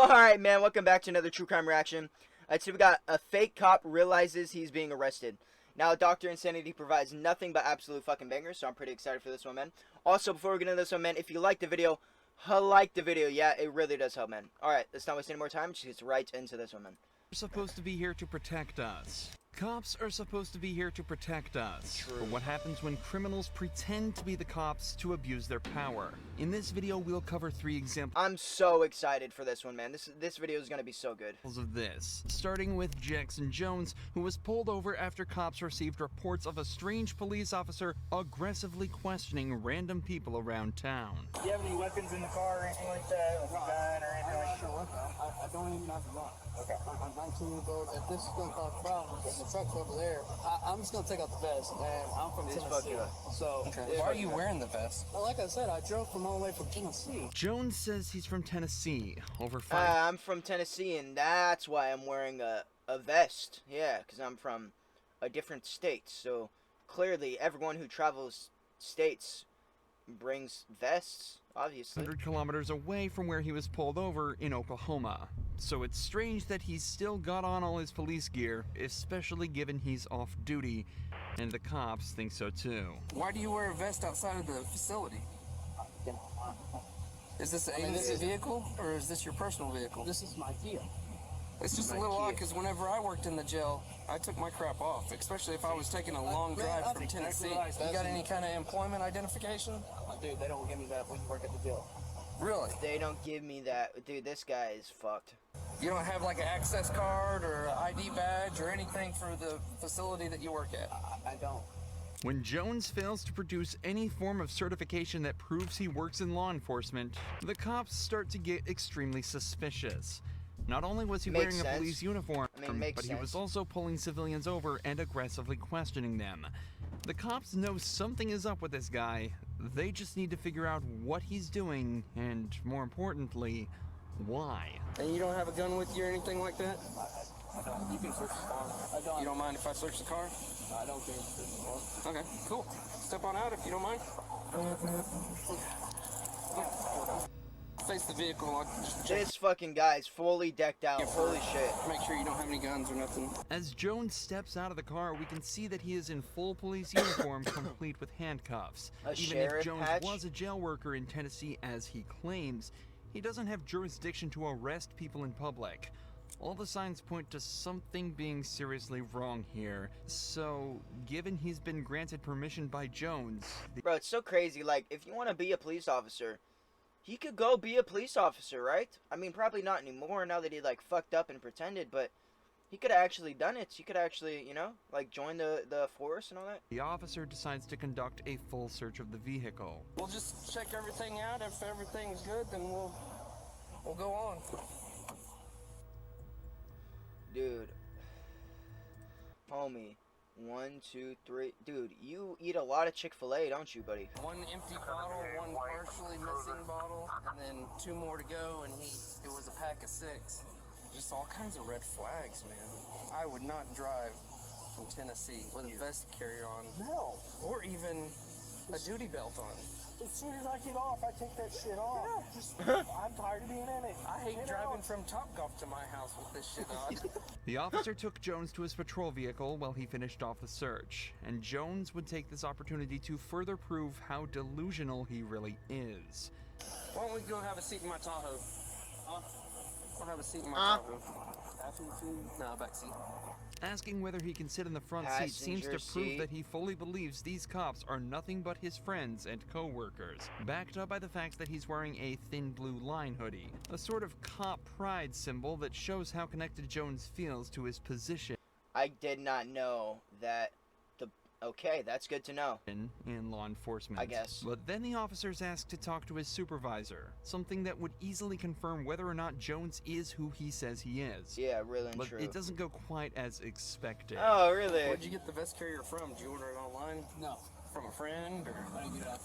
Alright, man, welcome back to another true crime reaction. Today we got a fake cop realizes he's being arrested. Now, Dr. Insanity provides nothing but absolute fucking bangers, so I'm pretty excited for this one, man. Also, before we get into this one, man, if you like the video, like the video. Yeah, it really does help, man. Alright, let's not waste any more time. Just get right into this one, man. We're supposed to be here to protect us. Cops are supposed to be here to protect us. True. But what happens when criminals pretend to be the cops to abuse their power? In this video, we'll cover 3 examples I'm so excited for this one, man. This video is gonna be so good. of this. Starting with Jackson Jones, who was pulled over after cops received reports of a strange police officer aggressively questioning random people around town. Do you have any weapons in the car or anything like that? Like a gun or anything like that? I don't even have a gun. Okay. I'm 19 years old. If this is going to cause problems, and the truck's over there, I'm just going to take out the vest. And I'm from Tennessee. So, Why are you wearing the vest? well, like I said, I drove from all the way from Tennessee. Jones says he's from Tennessee. Over 5 I'm from Tennessee, and that's why I'm wearing a vest. Yeah, because I'm from a different state. So, clearly, everyone who travels states brings vests, obviously. 100 kilometers away from where he was pulled over in Oklahoma. So it's strange that he's still got on all his police gear, especially given he's off duty, and the cops think so too. Why do you wear a vest outside of the facility? Is this an agency vehicle or is this your personal vehicle? This is my gear. It's just a little odd because whenever I worked in the jail, I took my crap off, especially if I was taking a long drive from Tennessee. You got any kind of employment identification? Dude, they don't give me that when you work at the jail. Really? They don't give me that. Dude, this guy is fucked. You don't have like an access card or an ID badge or anything for the facility that you work at? I don't. When Jones fails to produce any form of certification that proves he works in law enforcement, the cops start to get extremely suspicious. Not only was he Makes wearing a sense. police uniform, Makes but he sense. was also pulling civilians over and aggressively questioning them. The cops know something is up with this guy. They just need to figure out what he's doing and, more importantly, why. And you don't have a gun with you or anything like that? You can search the car. You don't mind if I search the car? I don't care if you search the car. Okay, cool. Step on out if you don't mind. Face the vehicle. I'll just check. This fucking guy is fully decked out. Holy shit. Make sure you don't have any guns or nothing. As Jones steps out of the car, we can see that he is in full police uniform, complete with handcuffs. A Even sheriff if Jones patch? was a jail worker in Tennessee, as he claims, he doesn't have jurisdiction to arrest people in public. All the signs point to something being seriously wrong here. So, given he's been granted permission by Jones, Bro, it's so crazy. Like, if you want to be a police officer, he could go be a police officer, right? I mean, probably not anymore now that he, like, fucked up and pretended, but he could have actually done it. He could actually, you know, like, join the force and all that. the officer decides to conduct a full search of the vehicle. We'll just check everything out. If everything's good, then we'll go on. Dude. Homie. 1, 2, 3. Dude, you eat a lot of Chick-fil-A, don't you, buddy? One empty bottle, one partially missing bottle, and then 2 more to go, and it was a pack of 6. Just all kinds of red flags, man. I would not drive from Tennessee with a vest carrier on. No. Or even a duty belt on. As soon as I get off, I take that shit off. I'm tired of being in it. I hate driving from Topgolf to my house with this shit on. The officer took Jones to his patrol vehicle while he finished off the search, and Jones would take this opportunity to further prove how delusional he really is. Why don't we go have a seat in my Tahoe? We'll have a seat in my Tahoe. Passenger seat? No, back seat. Asking whether he can sit in the front seat seems to Passenger prove seat. that he fully believes these cops are nothing but his friends and co-workers, backed up by the fact that he's wearing a thin blue line hoodie, a sort of cop pride symbol that shows how connected Jones feels to his position I did not know that Okay, that's good to know. in law enforcement. I guess. But then the officer's asked to talk to his supervisor, something that would easily confirm whether or not Jones is who he says he is. Yeah, really and But true. it doesn't go quite as expected. Oh, really? Where'd you get the vest carrier from? Did you order it online? No. From a friend? Or I didn't get it out.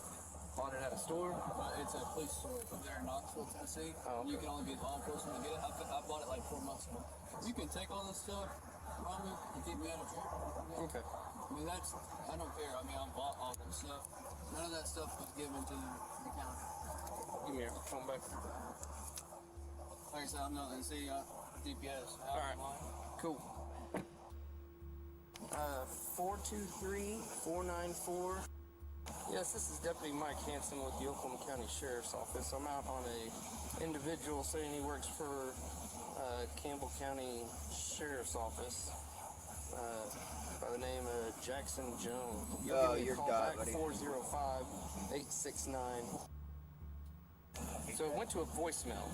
bought it at a store? It's a police store up there in Knoxville, Tennessee. Oh, okay. You can only be law enforcement to get it. I bought it like 4 months ago. You can take all this stuff from me and keep me out of trouble. Okay. I mean, I don't care. I mean, I bought all that stuff. None of that stuff was given to the county. Give me your phone back. Like I said, I'm not gonna see DPS. All right. Cool. 423-494. Yes, this is Deputy Mike Hanson with the Oklahoma County Sheriff's Office. I'm out on a individual saying he works for Campbell County Sheriff's Office by the name of Jackson Jones. Oh, Give me a you're call God, back, buddy. 405-869. So it went to a voicemail.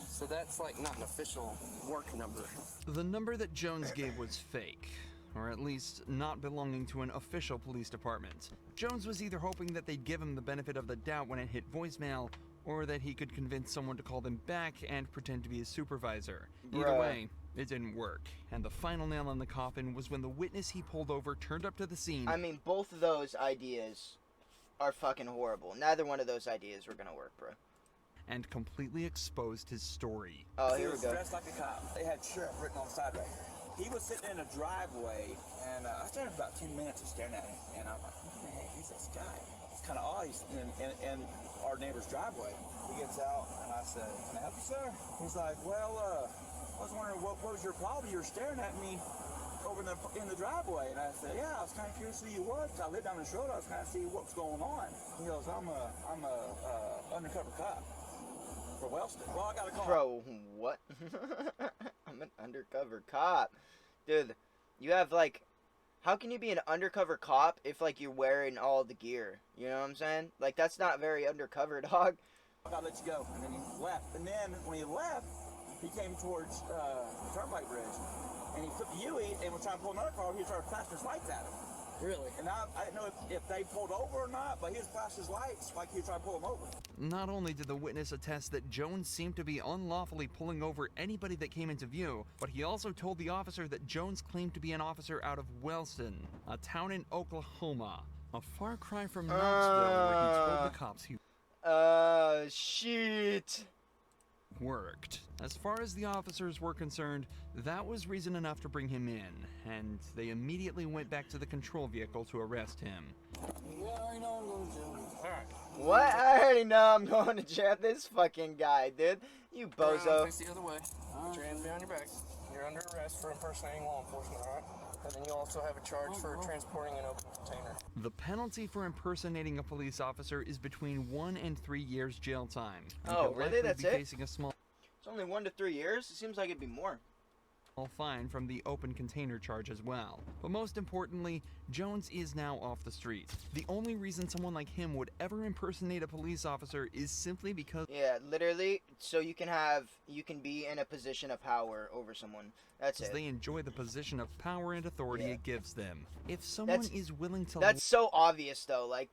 So that's like not an official work number. The number that Jones gave was fake, or at least not belonging to an official police department. Jones was either hoping that they'd give him the benefit of the doubt when it hit voicemail, or that he could convince someone to call them back and pretend to be his supervisor. Either Bruh. way, it didn't work, and the final nail in the coffin was when the witness he pulled over turned up to the scene. I mean, both of those ideas are fucking horrible. Neither one of those ideas were gonna work, bro. And completely exposed his story. Oh, He here we was go. dressed like a cop. They had sheriff written on the side of it. He was sitting in a driveway, and I started about 10 minutes of staring at him, and I'm like, who the heck is this guy? It's kind of odd. He's in our neighbor's driveway. He gets out, and I said, can I help you, sir? He's like, well, I was wondering, what was your problem? You were staring at me over in the driveway. And I said, yeah, I was kind of curious who you was. I lived down this road. I was kind of see what's going on. He goes, I'm a undercover cop for Wellston. Well, I got a call. Bro, what? I'm an undercover cop. Dude, you have, like... How can you be an undercover cop if, like, you're wearing all the gear? You know what I'm saying? Like, that's not very undercover, dog. I gotta let you go. And then he left. And then when he left, he came towards the turnpike bridge. And he flipped the U-E and was trying to pull another car. He started flashing his lights at him. Really? And I didn't know if they pulled over or not, but he was flashing his lights like he was trying to pull him over. Not only did the witness attest that Jones seemed to be unlawfully pulling over anybody that came into view, but he also told the officer that Jones claimed to be an officer out of Wellston, a town in Oklahoma, a far cry from Knoxville, where he told the cops he Shit. worked. As far as the officers were concerned, that was reason enough to bring him in, and they immediately went back to the control vehicle to arrest him. Yeah, I already know I'm going to jail. Alright. What? I already know I'm going to jail. This fucking guy, dude. You bozo. Face the other way. Put your hands behind your back. You're under arrest for impersonating law enforcement, alright? And then you also have a charge for transporting an open container. The penalty for impersonating a police officer is between 1 and 3 years jail time. You Oh, could really? likely That's be it? facing a small It's only 1 to 3 years? It seems like it'd be more. fine from the open container charge as well. But most importantly, Jones is now off the street. The only reason someone like him would ever impersonate a police officer is simply because Yeah, literally, so you can be in a position of power over someone. That's it. they enjoy the position of power and authority Yeah. it gives them. If someone That's- is willing to That's so obvious, though. Like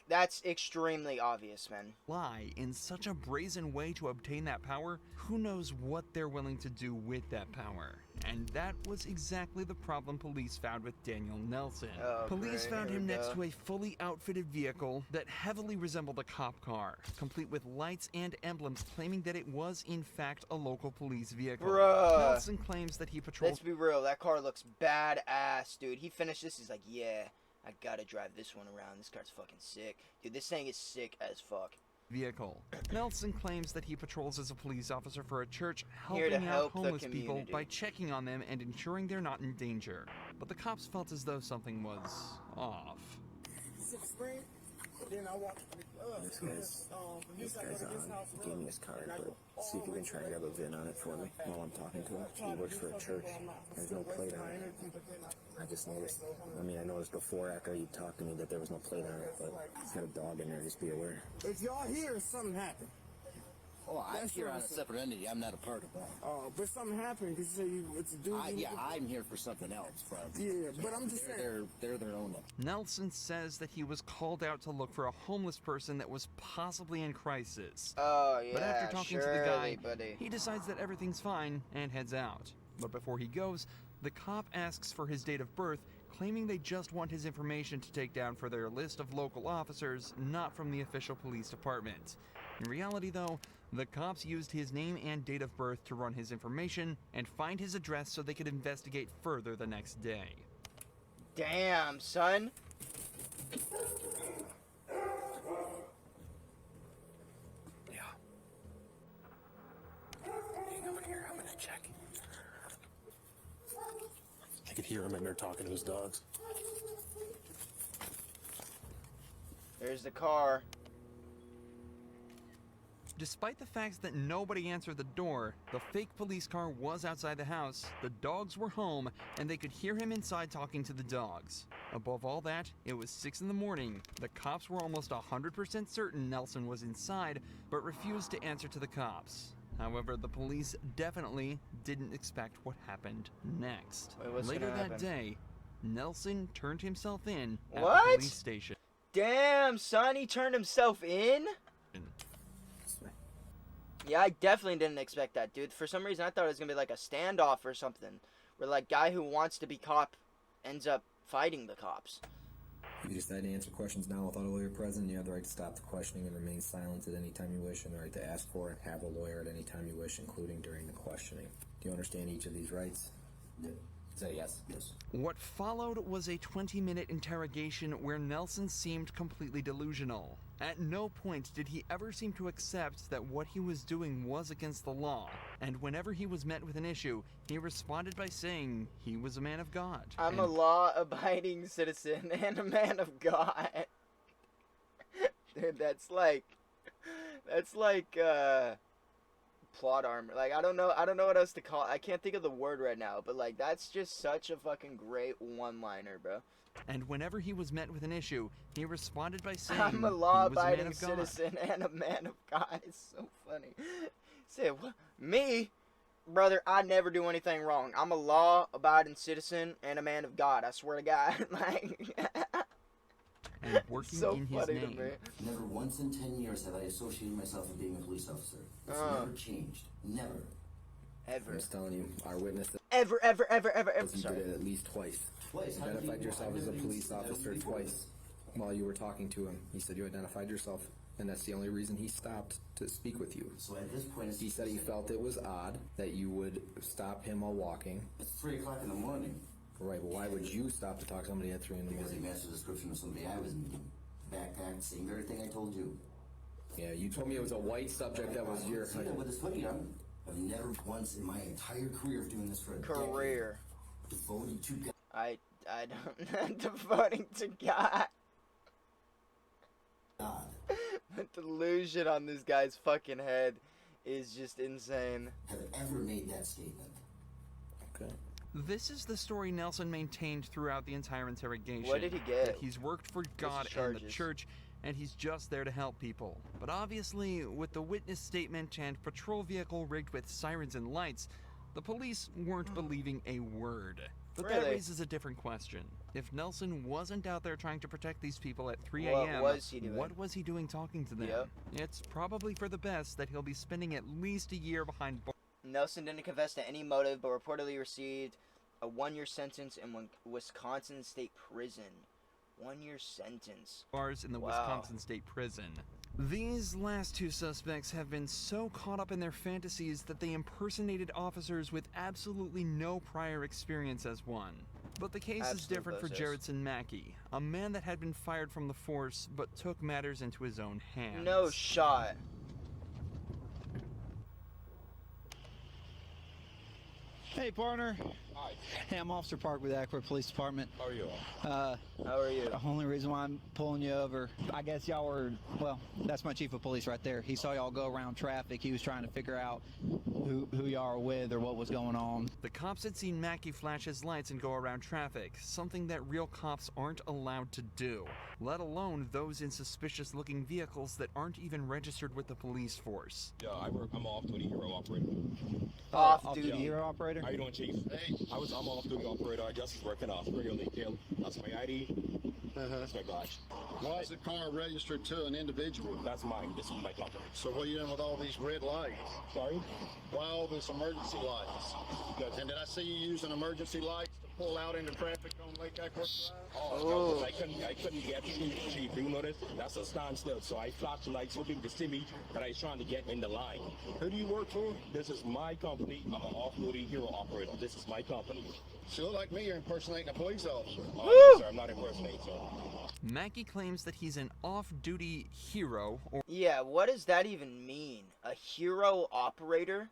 that's extremely obvious, man. lie in such a brazen way to obtain that power, who knows what they're willing to do with that power. And that was exactly the problem police found with Daniel Nelson. Oh, Police great, found here him we next go. to a fully outfitted vehicle that heavily resembled a cop car, complete with lights and emblems claiming that it was in fact a local police vehicle. Bruh. Nelson claims that he patrols Let's be real. That car looks badass, dude. He finished this. He's like, yeah, I gotta drive this one around. This car's fucking sick, dude. This thing is sick as fuck. vehicle. Nelson claims that he patrols as a police officer for a church, Here to helping out help the homeless people community. by checking on them and ensuring they're not in danger. But the cops felt as though something was off. This guy's gave me his card, but see if you can try to grab a VIN on it for me while I'm talking to him. He works for a church. There's no plate on it. I just noticed. I mean, I noticed before after you talked to me that there was no plate on it, but it's got a dog in there. Just be aware. If y'all here, something happened. Oh, I'm here on a separate entity. I'm not a part of that. Oh, but something happened because you say it's a dude. Yeah, I'm here for something else, but Yeah, but I'm just saying. they're their own. Nelson says that he was called out to look for a homeless person that was possibly in crisis. Oh yeah, But after talking to the surely, guy, buddy. he decides that everything's fine and heads out. But before he goes, the cop asks for his date of birth, claiming they just want his information to take down for their list of local officers, not from the official police department. In reality, though, the cops used his name and date of birth to run his information and find his address so they could investigate further the next day. Damn, son. Yeah. Ain't nobody I could hear him in there talking to his dogs. There's the car. Despite the fact that nobody answered the door, the fake police car was outside the house, the dogs were home, and they could hear him inside talking to the dogs. Above all that, it was 6 in the morning. The cops were almost 100% certain Nelson was inside, but refused to answer to the cops. However, the police definitely didn't expect what happened next. Wait, what's Later gonna that happen? day, Nelson turned himself in at What? the police station. Damn, son, he turned himself in? Yeah, I definitely didn't expect that, dude. For some reason, I thought it was gonna be like a standoff or something, where like guy who wants to be cop ends up fighting the cops. You decide to answer questions now without a lawyer present. You have the right to stop the questioning and remain silent at any time you wish, and the right to ask for and have a lawyer at any time you wish, including during the questioning. Do you understand each of these rights? Say yes. Yes. What followed was a 20-minute interrogation where Nelson seemed completely delusional. At no point did he ever seem to accept that what he was doing was against the law, and whenever he was met with an issue, he responded by saying he was a man of God. I'm a law-abiding citizen and a man of God. Dude, that's like plot armor. Like, I don't know what else to call it. I can't think of the word right now, but like that's just such a fucking great one-liner, bro. And whenever he was met with an issue, he responded by saying I'm a he was law-abiding man of God. citizen and a man of God. It's so funny. Say what? Me? Brother, I never do anything wrong. I'm a law-abiding citizen and a man of God. I swear to God. Like, And working so in his funny to name. me. Never once in 10 years have I associated myself with being a police officer. It's never changed. Never. Ever. I'm just telling you, our witness Ever. says you Sorry. did it at least twice. Twice? You identified yourself as a police officer twice while you were talking to him. He said you identified yourself, and that's the only reason he stopped to speak with you. So at this point, He said he felt it was odd that you would stop him while walking. it's 3 o'clock in the morning. Right, but why would you stop to talk to somebody at 3 in the Because he morning? matched the description of somebody I was meeting. Backpack, same very thing I told you. Yeah, you told me it was a white subject that was your... See that with this hoodie on? I've never once in my entire career of doing this for a Career. decade devoted to God. I don't devoting to God. The delusion on this guy's fucking head is just insane. Have ever made that statement. Okay. This is the story Nelson maintained throughout the entire interrogation. What did he get? That he's worked for God and the charges? church, and he's just there to help people. But obviously, with the witness statement and patrol vehicle rigged with sirens and lights, the police weren't believing a word. But that Really? raises a different question. If Nelson wasn't out there trying to protect these people at 3 What a.m., was he doing? what was he doing talking to them? Yep. It's probably for the best that he'll be spending at least a year behind bars. Nelson didn't confess to any motive, but reportedly received a 1-year sentence in Wisconsin State Prison. 1-year sentence. In the Wow. Wisconsin State Prison. These last two suspects have been so caught up in their fantasies that they impersonated officers with absolutely no prior experience as one. But the case is Absolute different for bozos. Jaredson Mackey, a man that had been fired from the force but took matters into his own hands. No shot. Hey, partner. Hi. Hey, I'm Officer Park with the Akron Police Department. How are you? How are you? The only reason why I'm pulling you over, I guess y'all were, well, that's my chief of police right there. He saw y'all go around traffic. He was trying to figure out who y'all are with or what was going on. The cops had seen Mackey flash his lights and go around traffic, something that real cops aren't allowed to do, let alone those in suspicious-looking vehicles that aren't even registered with the police force. Yeah, I'm an off-duty hero operator. Off-duty. Hero operator? How you doing, Chief? Hey. I'm off-duty operator. I just working off regularly. That's my ID. That's my badge. Why is the car registered to an individual? That's mine. This is my company. So what are you doing with all these red lights? Sorry? Why all this emergency lights? And did I see you using emergency lights to pull out into traffic on Lake Eckworth Drive? Oh, no, I couldn't get through, Chief. You notice? That's a standstill. So I flashed the lights so people could see me, but I was trying to get in the line. Who do you work for? This is my company. I'm an off-duty hero operator. This is my company. So you look like me, you're impersonating a police officer. Oh, no, sir, I'm not impersonating, sir. Mackey claims that he's an off-duty hero, or Yeah, what does that even mean? A hero operator?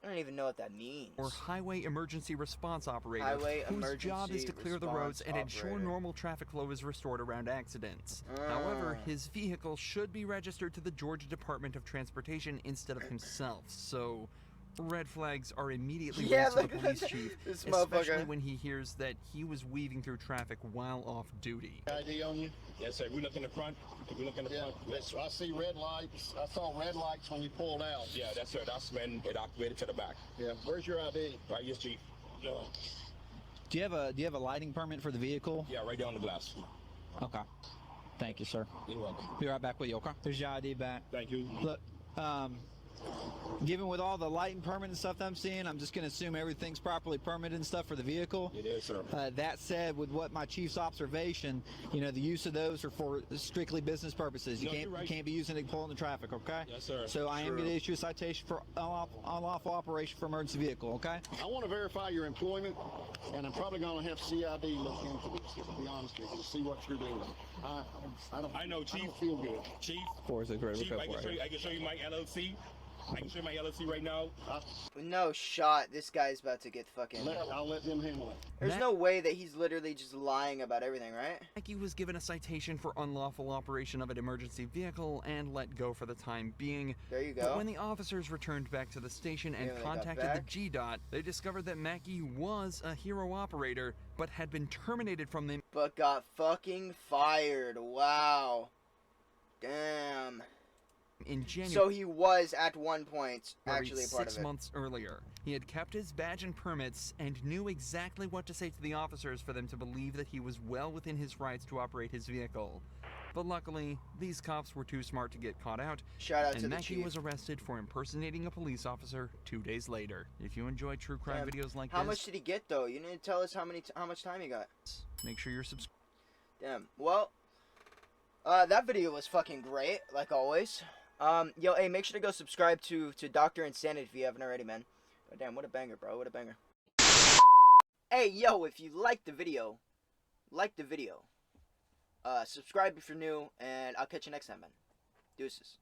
I don't even know what that means. Or highway emergency response operator, Highway whose job is to clear the roads and response ensure operator. normal traffic flow is restored around accidents. However, his vehicle should be registered to the Georgia Department of Transportation instead of himself, so red flags are immediately raised to the police chief, this especially motherfucker. when he hears that he was weaving through traffic while off duty. ID on you? Yes, sir. We look in the front. We look in the front. Yes, I see red lights. I saw red lights when you pulled out. Yeah, that's it. That's when it activated to the back. Yeah. Where's your ID? Right, yes, Chief. Yeah, Do you have a lighting permit for the vehicle? yeah, right down the glass. Okay. Thank you, sir. You're welcome. Be right back with you, okay? There's your ID back. Thank you. Look, given with all the lighting permit and stuff that I'm seeing, I'm just going to assume everything's properly permitted and stuff for the vehicle. It is, sir. That said, with what my chief's observation, you know, the use of those are for strictly business purposes. You No, you're right. can't be using it to pull in the traffic, okay? Yes, sir. So I am going to issue a citation for unlawful operation for emergency vehicle, okay? I want to verify your employment, and I'm probably going to have CID look into this, to be honest with you, see what you're doing. I know, Chief. I don't feel good. Chief, Four is a great Chief, I can show you my LLC. I can show you my LLC right now. With no shot, this guy's about to get fucking... I'll let them handle it. There's no way that he's literally just lying about everything, right? Mackey was given a citation for unlawful operation of an emergency vehicle and let go for the time being. There you go. But when the officers returned back to the station and Yeah, when they got contacted the back. GDOT, they discovered that Mackey was a hero operator, but had been terminated from them But got fucking fired. Wow. Damn. in January. So he was at one point actually a part 6 of it. months earlier. He had kept his badge and permits and knew exactly what to say to the officers for them to believe that he was well within his rights to operate his vehicle. But luckily, these cops were too smart to get caught out, Shout out and to the Mackey chief. was arrested for impersonating a police officer 2 days later. If you enjoy true crime Damn. videos like How this, much did he get though? You need to tell us how much time he got. make sure you're subscribed. Damn. Well, that video was fucking great, like always. Yo, hey, make sure to go subscribe to Dr. Insanity if you haven't already, man. Oh, damn, what a banger, bro. What a banger. Hey, yo, if you liked the video, subscribe if you're new, and I'll catch you next time, man. Deuces.